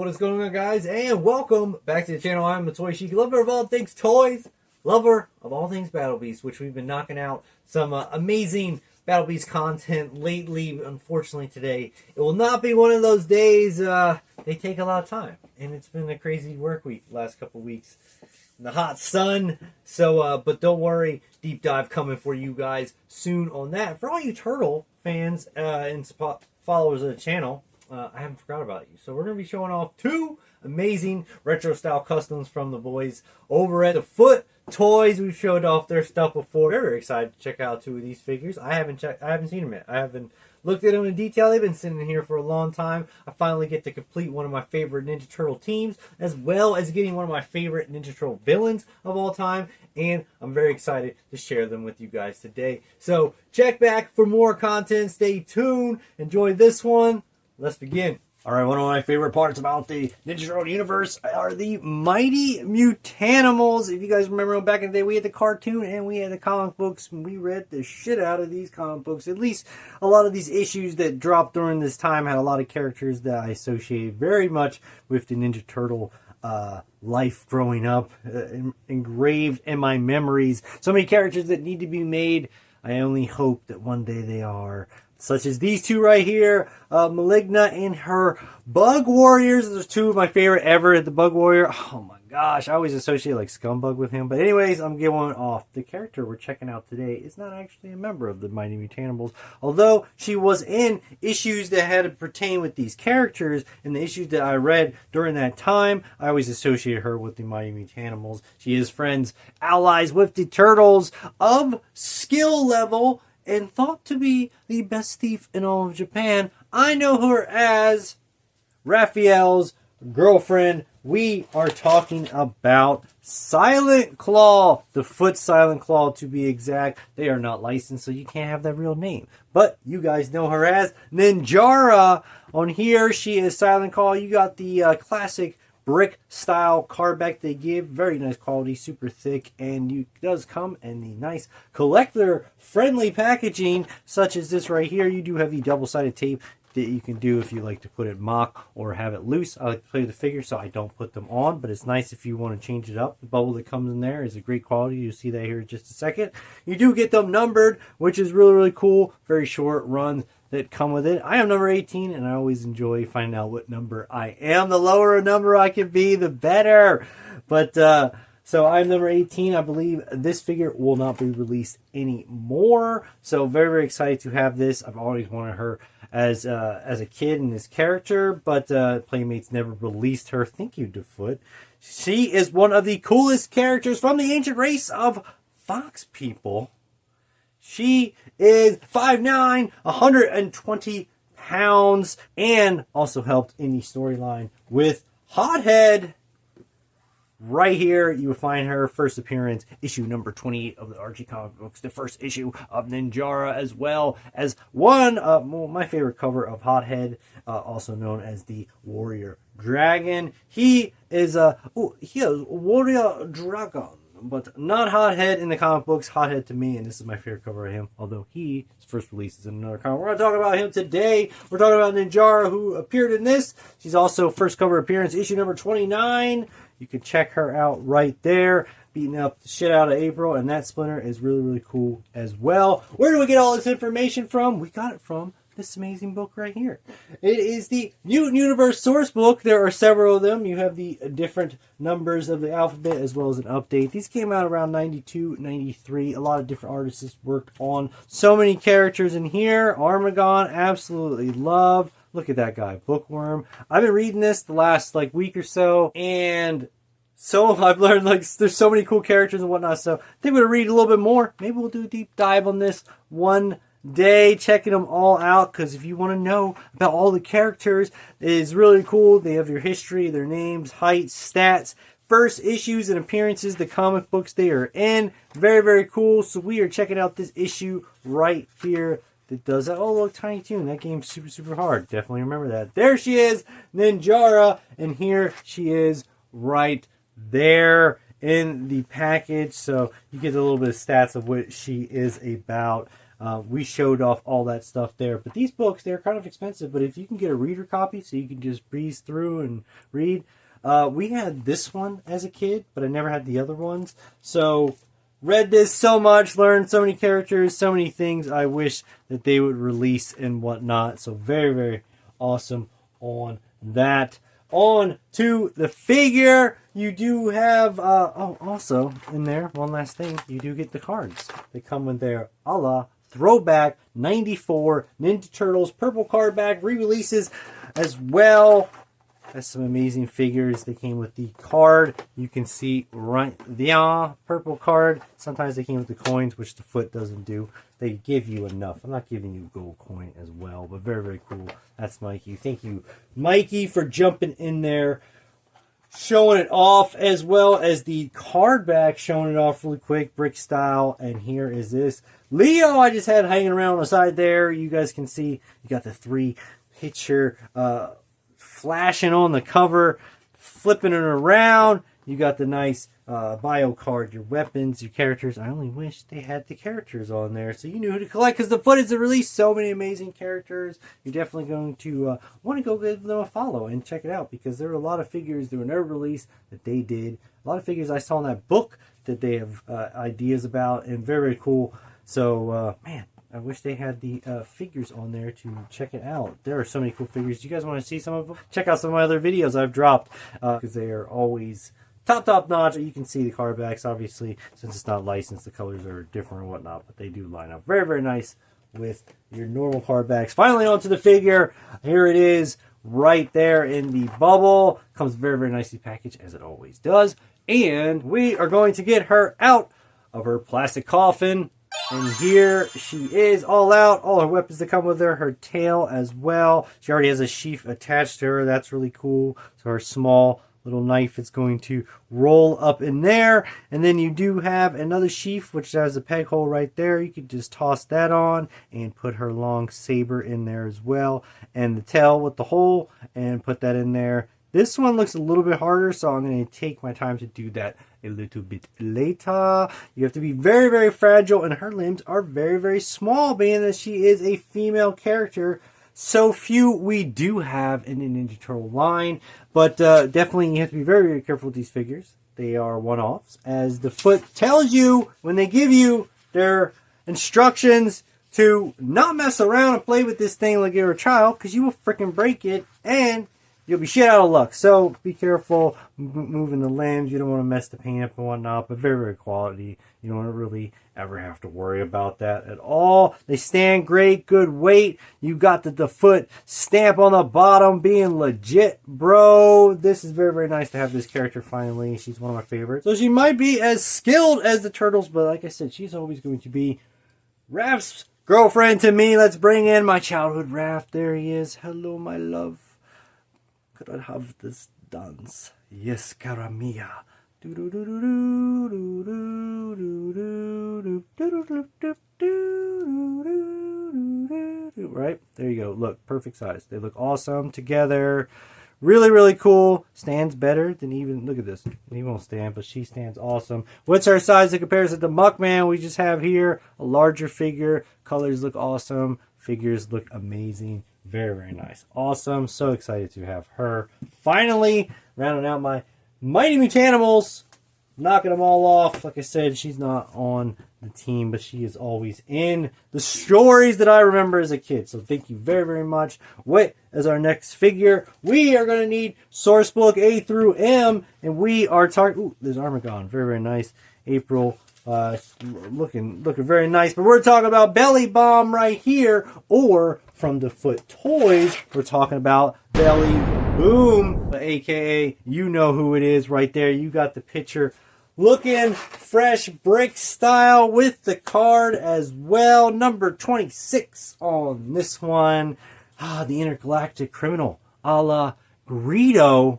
What is going on, guys? And welcome back to the channel. I'm the Toy Chic, lover of all things toys, lover of all things Battle Beast, which we've been knocking out some amazing Battle Beast content lately. Unfortunately, today it will not be one of those days. They take a lot of time, and it's been a crazy work week last couple weeks in the hot sun. So, but don't worry, deep dive coming for you guys soon on that. For all you turtle fans and followers of the channel, I haven't forgot about you. So we're going to be showing off two amazing retro style customs from the boys over at DaFoot Toys. We've showed off their stuff before. Very excited to check out two of these figures. I haven't seen them yet. I haven't looked at them in detail. They've been sitting here for a long time. I finally get to complete one of my favorite Ninja Turtle teams, as well as getting one of my favorite Ninja Turtle villains of all time. And I'm very excited to share them with you guys today. So check back for more content. Stay tuned. Enjoy this one. Let's begin. Alright, one of my favorite parts about the Ninja Turtle universe are the Mighty Mutanimals. If you guys remember back in the day, we had the cartoon and we had the comic books, and we read the shit out of these comic books. At least a lot of these issues that dropped during this time had a lot of characters that I associated very much with the Ninja Turtle life growing up, engraved in my memories. So many characters that need to be made. I only hope that one day they are. Such as these two right here, Maligna and her Bug Warriors. There's two of my favorite ever. The Bug Warrior, oh my gosh, I always associate like Scumbug with him. But anyways, I'm going off. The character we're checking out today is not actually a member of the Mighty Mutanimals, although she was in issues that had to pertain with these characters, and the issues that I read during that time, I always associate her with the Mighty Mutanimals. She is friends, allies with the Turtles of skill level, and thought to be the best thief in all of Japan. I know her as Raphael's girlfriend. We are talking about Silent Claw, DaFoot Silent Claw to be exact. They are not licensed, so you can't have that real name. But you guys know her as Ninjara. On here, she is Silent Claw. You got the classic brick style card back they give. Very nice quality, super thick, and it does come in the nice collector friendly packaging such as this right here. You do have the double-sided tape that you can do if you like to put it mock or have it loose. I like to play with the figure, so I don't put them on, but it's nice if you want to change it up. The bubble that comes in there is a great quality. You'll see that here in just a second. You do get them numbered, which is really, really cool. Very short runs that come with it. I am number 18, and I always enjoy finding out what number I am. The lower a number I can be, the better. But so I'm number 18. I believe this figure will not be released anymore. So very, very excited to have this. I've always wanted her as a kid in this character, but Playmates never released her. Thank you, DaFoot. She is one of the coolest characters from the ancient race of Fox people. She is 5'9", 120 pounds, and also helped in the storyline with Hothead. Right here, you will find her first appearance, issue number 28 of the Archie comic books, the first issue of Ninjara, as well as one of my favorite cover of Hothead, also known as the Warrior Dragon. He is a Warrior Dragon, but not Hothead in the comic books. Hothead to me, and this is my favorite cover of him, although his first release is in another comic. We're going to talk about him today. We're talking about Ninjara, who appeared in this. She's also first cover appearance, issue number 29. You can check her out right there, beating up the shit out of April, and that Splinter is really, really cool as well. Where do we get all this information from? We got it from this amazing book right here. It is the Mutant Universe source book. There are several of them. You have the different numbers of the alphabet as well as an update. These came out around 92, 93. A lot of different artists worked on so many characters in here. Armagon, absolutely loved. Look at that guy, Bookworm. I've been reading this the last week or so, and so I've learned there's so many cool characters and whatnot. So I think we're gonna read a little bit more. Maybe we'll do a deep dive on this one day, checking them all out, because if you want to know about all the characters, it is really cool. They have their history, their names, height, stats, first issues and appearances, the comic books they are in. Very, very cool. So we are checking out this issue right here that does that. Oh, look, Tiny Toon. That game's super, super hard. Definitely remember that. There she is, Ninjara, and here she is right there in the package. So you get a little bit of stats of what she is about. We showed off all that stuff there. But these books, they're kind of expensive. But if you can get a reader copy so you can just breeze through and read. We had this one as a kid, but I never had the other ones. So read this so much, learned so many characters, so many things I wish that they would release and whatnot. So very, very awesome on that. On to the figure. You do have, also in there, one last thing, you do get the cards. They come with their a la throwback 94 Ninja Turtles purple card back re-releases as well. Has some amazing figures. They came with the card. You can see right there, purple card. Sometimes they came with the coins, which DaFoot doesn't do. They give you enough. I'm not giving you a gold coin as well, but very, very cool. That's Mikey. Thank you, Mikey, for jumping in there, showing it off, as well as the card back, showing it off really quick, brick style. And here is this Leo I just had hanging around on the side there. You guys can see you got the 3 picture flashing on the cover, flipping it around. You got the nice bio card, your weapons, your characters. I only wish they had the characters on there so you knew who to collect, because the footage has released so many amazing characters. You're definitely going to want to go give them a follow and check it out, because there are a lot of figures that were never released that they did. A lot of figures I saw in that book that they have ideas about, and very, very cool. So, man, I wish they had the figures on there to check it out. There are so many cool figures. Do you guys want to see some of them? Check out some of my other videos I've dropped, because they are always top notch. You can see the card backs, obviously, since it's not licensed, the colors are different and whatnot, but they do line up very, very nice with your normal card backs. Finally, onto the figure. Here it is, right there in the bubble. Comes very, very nicely packaged, as it always does. And we are going to get her out of her plastic coffin. And here she is, all out. All her weapons that come with her. Her tail as well. She already has a sheath attached to her. That's really cool. So her small little knife is going to roll up in there. And then you do have another sheath, which has a peg hole right there. You could just toss that on and put her long saber in there as well. And the tail with the hole, and put that in there. This one looks a little bit harder, so I'm going to take my time to do that a little bit later. You have to be very, very fragile, and her limbs are very, very small, being that she is a female character. So few we do have in the Ninja Turtle line, but definitely you have to be very, very careful with these figures. They are one-offs, as DaFoot tells you when they give you their instructions to not mess around and play with this thing like you're a child, because you will freaking break it, and you'll be shit out of luck. So be careful moving the limbs. You don't want to mess the paint up and whatnot, but very, very quality. You don't really ever have to worry about that at all. They stand great, good weight. You got the DaFoot stamp on the bottom, being legit, bro. This is very, very nice to have this character finally. She's one of my favorites. So she might be as skilled as the Turtles, but like I said, she's always going to be Raph's girlfriend to me. Let's bring in my childhood Raph. There he is. Hello, my love. Could I have this dance? Yes, cara mia. Right? There you go. Look, perfect size. They look awesome together. Really, really cool. Stands better than even, look at this. He won't stand, but she stands awesome. What's her size in comparison to Muckman? We just have here a larger figure. Colors look awesome. Figures look amazing. Very, very nice. Awesome. So excited to have her. Finally, rounding out my Mighty Mutanimals. Knocking them all off. Like I said, she's not on the team, but she is always in the stories that I remember as a kid. So thank you very, very much. What is our next figure? We are going to need source book A through M. And we are targeting... Ooh, there's Armagon. Very, very nice. April... looking very nice, but we're talking about Belly Bomb right here, or from DaFoot Toys, we're talking about Belly Boom, aka you know who it is right there. You got the picture, looking fresh brick style with the card as well. Number 26 on this one. The intergalactic criminal, a la Greedo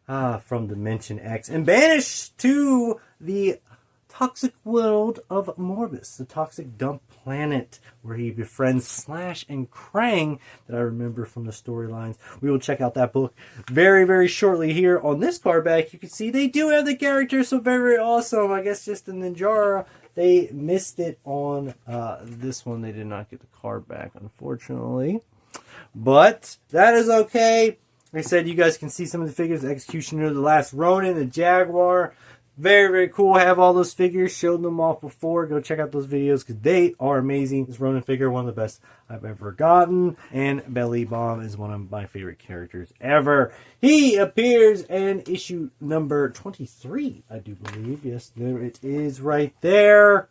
from Dimension X, and banished to the toxic world of Morbus, the toxic dump planet, where he befriends Slash and Krang that I remember from the storylines. We will check out that book very, very shortly. Here on this card back, you can see they do have the characters, so very, very awesome. I guess just in Ninjara, they missed it on this one. They did not get the card back, unfortunately. But that is okay. Like I said, you guys can see some of the figures. The Executioner, the Last Ronin, the Jaguar. Very, very cool. I have all those figures. Showed them off before. Go check out those videos because they are amazing. This Ronin figure, one of the best I've ever gotten. And Belly Bomb is one of my favorite characters ever. He appears in issue number 23, I do believe. Yes, there it is right there.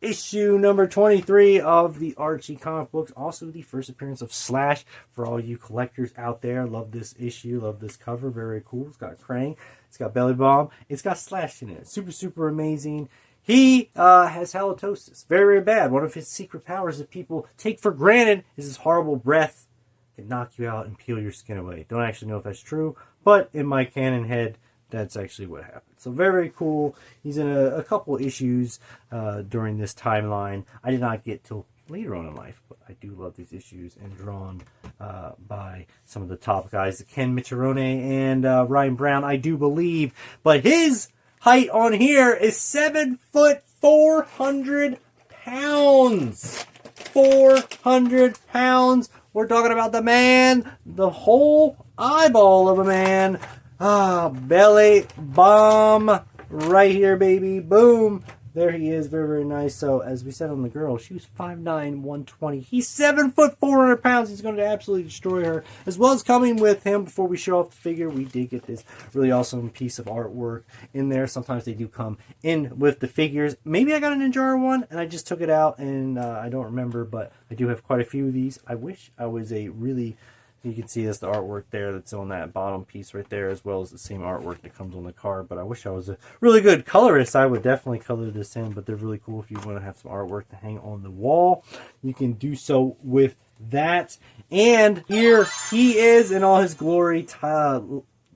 Issue number 23 of the Archie comic books. Also the first appearance of Slash for all you collectors out there. Love this issue. Love this cover. Very, very cool. It's got Krang. It's got Belly Bomb. It's got Slash in it. Super, super amazing. He has halitosis. Very, very bad. One of his secret powers that people take for granted is his horrible breath. It can knock you out and peel your skin away. Don't actually know if that's true, but in my canon head, that's actually what happened. So very, very cool. He's in a couple issues during this timeline. I did not get till later on in life, but I do love these issues and drawn by some of the top guys, Ken Micharone and Ryan Brown, I do believe. But his height on here is 7 foot 400 pounds. 400 pounds. We're talking about the man, the whole eyeball of a man. Belly Bomb right here, baby. Boom. There he is. Very, very nice. So, as we said on the girl, she was 5'9", 120. He's 7 foot 400 pounds. He's going to absolutely destroy her. As well as coming with him, before we show off the figure, we did get this really awesome piece of artwork in there. Sometimes they do come in with the figures. Maybe I got a Ninjara one, and I just took it out, and I don't remember, but I do have quite a few of these. I wish I was a really... You can see that's the artwork there that's on that bottom piece right there, as well as the same artwork that comes on the card. But I wish I was a really good colorist. I would definitely color this in, but they're really cool if you want to have some artwork to hang on the wall. You can do so with that. And here he is in all his glory.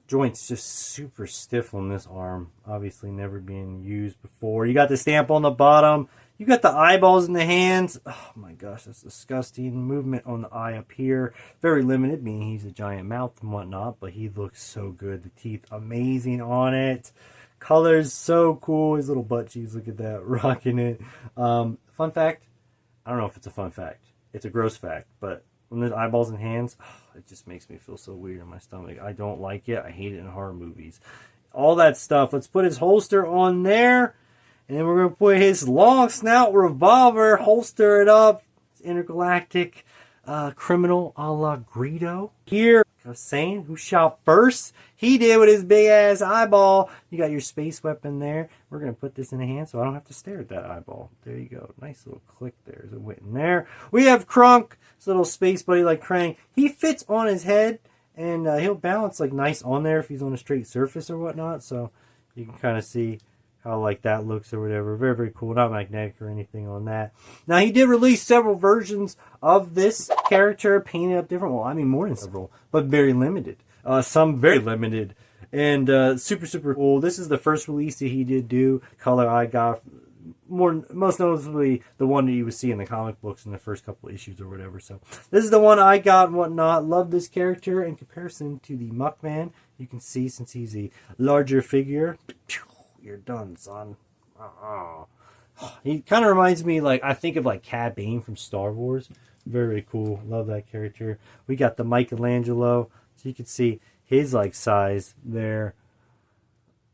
Joints just super stiff on this arm. Obviously never being used before. You got the stamp on the bottom. You got the eyeballs in the hands. Oh my gosh, that's disgusting. Movement on the eye up here. Very limited, meaning he's a giant mouth and whatnot, but he looks so good. The teeth, amazing on it. Colors, so cool. His little butt cheeks, look at that, rocking it. Fun fact, I don't know if it's a fun fact. It's a gross fact, but when there's eyeballs and hands, it just makes me feel so weird in my stomach. I don't like it. I hate it in horror movies. All that stuff. Let's put his holster on there. And then we're going to put his long snout revolver, holster it up. Intergalactic criminal a la Greedo. Here, I was saying, who shot first? He did with his big ass eyeball. You got your space weapon there. We're going to put this in the hand so I don't have to stare at that eyeball. There you go. Nice little click there as it went in there. We have Krunk, this little space buddy like Krang. He fits on his head and he'll balance like nice on there if he's on a straight surface or whatnot. So you can kind of see how like that looks or whatever. Very, very cool. Not magnetic or anything on that. Now, he did release several versions of this character, painted up different. Well, I mean, more than several, but very limited. Some very limited. And super, super cool. This is the first release that he did do. Color I got. Most noticeably, the one that you would see in the comic books in the first couple issues or whatever. So, this is the one I got and whatnot. Love this character in comparison to the Muckman. You can see, since he's a larger figure, you're done, son. He kind of reminds me, like, I think of like Cad Bane from Star Wars. Very, very cool. Love that character. We got the Michelangelo, so you can see his like size there.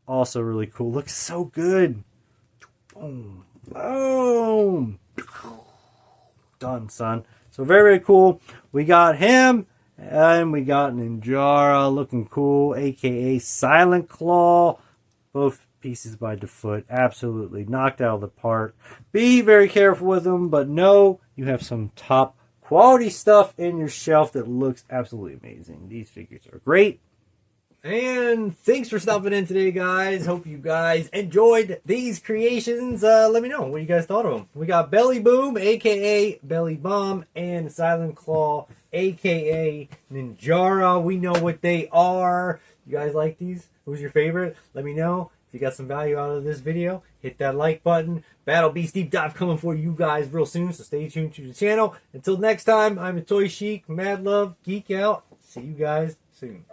Also really cool. Looks so good. Boom, boom. Done, son. So very, very cool. We got him, and we got Ninjara, looking cool, aka Silent Claw. Both pieces by DaFoot, absolutely knocked out of the park. Be very careful with them, but know you have some top quality stuff in your shelf that looks absolutely amazing. These figures are great. And thanks for stopping in today, guys. Hope you guys enjoyed these creations. Let me know what you guys thought of them. We got Belly Boom, aka Belly Bomb, and Silent Claw, aka Ninjara. We know what they are. You guys like these? Who's your favorite? Let me know. If If you got some value out of this video, hit that like button. Battle Beast Deep Dive coming for you guys real soon, so stay tuned to the channel. Until next time, I'm a Toy Chic, Mad Love, Geek Out. See you guys soon.